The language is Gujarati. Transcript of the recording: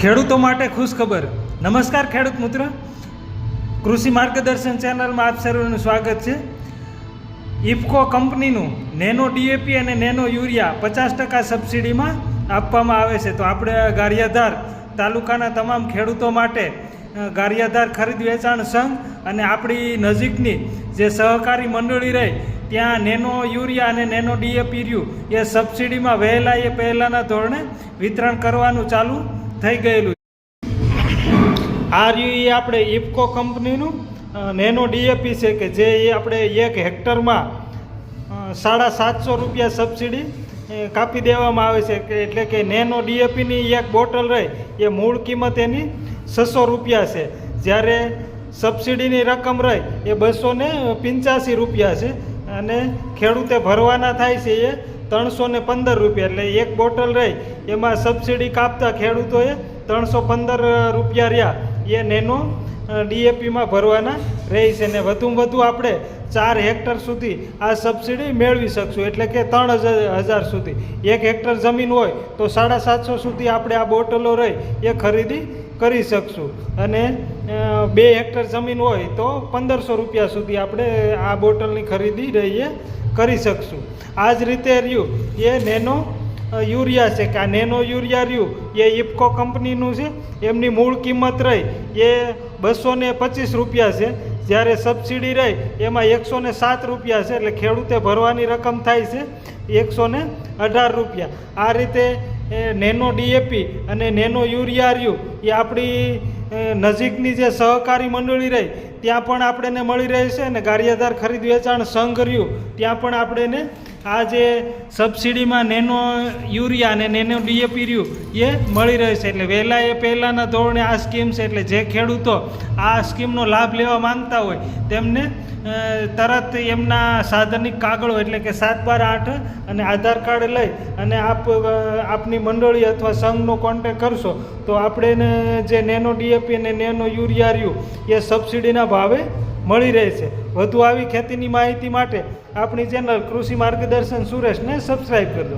ખેડૂતો માટે ખુશખબર। નમસ્કાર ખેડૂત મિત્રો, કૃષિ માર્ગદર્શન ચેનલમાં આપ સર્વનું સ્વાગત છે। ઇફકો કંપનીનું નેનો ડીએપી અને નેનો યુરિયા 50% સબસિડીમાં આપવામાં આવે છે। તો આપણે ગારિયાધાર તાલુકાના તમામ ખેડૂતો માટે ગારિયાધાર ખરીદ વેચાણ સંઘ અને આપણી નજીકની જે સહકારી મંડળી રહી ત્યાં નેનો યુરિયા અને નેનો ડીએપી રહ્યું એ સબસિડીમાં પહેલાંના ધોરણે વિતરણ કરવાનું ચાલુ થઈ ગયેલું। આ રહ્યું એ આપણે ઇફકો કંપનીનું નેનો ડીએપી છે કે જે આપણે 1 હેક્ટરમાં 750 રૂપિયા સબસિડી કાપી દેવામાં આવે છે કે એટલે કે નેનો ડીએપીની એક બોટલ રહે એ મૂળ કિંમત એની 600 રૂપિયા છે, જ્યારે સબસિડીની રકમ રહે એ 285 રૂપિયા છે અને ખેડૂતે ભરવાના થાય છે એ 315 રૂપિયા। એટલે એક બોટલ રહી એમાં સબસિડી કાપતા ખેડૂતોએ 315 રૂપિયા રહ્યા એ નેનો ડીએપીમાં ભરવાના રહે છે ને વધુમાં વધુ આપણે 4 હેક્ટર સુધી આ સબસિડી મેળવી શકશું, એટલે કે 3000 સુધી। 1 હેક્ટર જમીન હોય તો 750 સુધી આપણે આ બોટલો રહી એ ખરીદી કરી શકશું અને 2 હેક્ટર જમીન હોય તો 1500 રૂપિયા સુધી આપણે આ બોટલની ખરીદી રહી એ કરી શકશું। આ જ રીતે રહ્યું એ નેનો યુરિયા છે કે આ નેનો યુરિયા રહ્યું એ ઇફકો કંપનીનું છે, એમની મૂળ કિંમત રહી એ 225 રૂપિયા છે, જ્યારે સબસિડી રહી એમાં 107 રૂપિયા છે, એટલે ખેડૂતે ભરવાની રકમ થાય છે 118 રૂપિયા। આ રીતે નેનો ડીએપી અને નેનો યુરિયા રહ્યું એ આપણી નજીકની જે સહકારી મંડળી રહી ત્યાં પણ આપણને મળી રહે છે અને ગારિયાધાર ખરીદ વેચાણ સંઘ રહ્યું ત્યાં પણ આપણને આ જે સબસિડીમાં નેનો યુરિયા અને નેનો ડીએપી રહ્યું એ મળી રહે છે। એટલે પહેલાંના ધોરણે આ સ્કીમ છે, એટલે જે ખેડૂતો આ સ્કીમનો લાભ લેવા માંગતા હોય તેમને તરત એમના સાધનિક કાગળો એટલે કે 7/12 અને આધાર કાર્ડ લઈ અને આપની મંડળી અથવા સંઘનો કોન્ટેક કરશો તો આપણે જે નેનો ડીએપી અને નેનો યુરિયા રહ્યું એ સબસિડીના ભાવે મળી રહે છે। વધુ આવી ખેતીની માહિતી માટે આપણી ચેનલ કૃષિ માર્ગદર્શન સુરેશને સબસ્ક્રાઈબ કરજો।